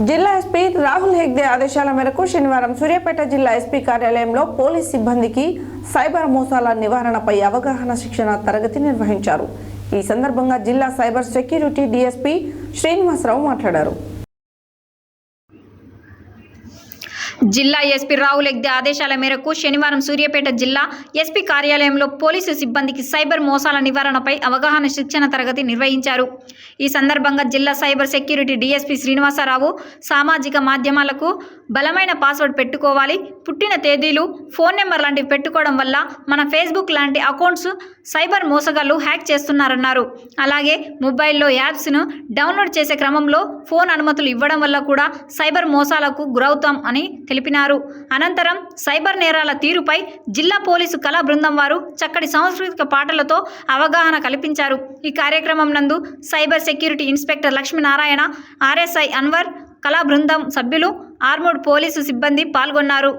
జిల్లా ఎస్పీ రాహుల్ హెగ్డే ఆదేశాల మేరకు శనివారం సూర్యాపేట జిల్లా ఎస్పీ కార్యాలయంలో పోలీస్ సిబ్బందికి సైబర్ మోసాల నివారణపై అవగాహన శిక్షణ తరగతి నిర్వహించారు. ఈ సందర్భంగా జిల్లా సైబర్ సెక్యూరిటీ డీఎస్పీ శ్రీనివాసరావు మాట్లాడారు. జిల్లా ఎస్పీ రాహుల్ హెగ్డే ఆదేశాల మేరకు శనివారం సూర్యాపేట జిల్లా ఎస్పీ కార్యాలయంలో పోలీసు సిబ్బందికి సైబర్ మోసాల నివారణపై అవగాహన శిక్షణ తరగతి నిర్వహించారు. ఈ సందర్భంగా జిల్లా సైబర్ సెక్యూరిటీ డీఎస్పీ శ్రీనివాసరావు సామాజిక మాధ్యమాలకు బలమైన పాస్వర్డ్ పెట్టుకోవాలి, పుట్టిన తేదీలు, ఫోన్ నెంబర్ లాంటివి పెట్టుకోవడం వల్ల మన ఫేస్బుక్ లాంటి అకౌంట్స్ సైబర్ మోసగాళ్లు హ్యాక్ చేస్తున్నారన్నారు. అలాగే మొబైల్లో యాప్స్ను డౌన్లోడ్ చేసే క్రమంలో ఫోన్ అనుమతులు ఇవ్వడం వల్ల కూడా సైబర్ మోసాలకు గురవుతాం అని తెలిపినారు. అనంతరం సైబర్ నేరాల తీరుపై జిల్లా పోలీసు కళా బృందం వారు చక్కటి సాంస్కృతిక పాటలతో అవగాహన కల్పించారు. ఈ కార్యక్రమం నందు cyber security inspector Lakshminarayana, RSI Anwar, కళా బృందం సభ్యులు, ఆర్మూడ్ పోలీసు సిబ్బంది పాల్గొన్నారు.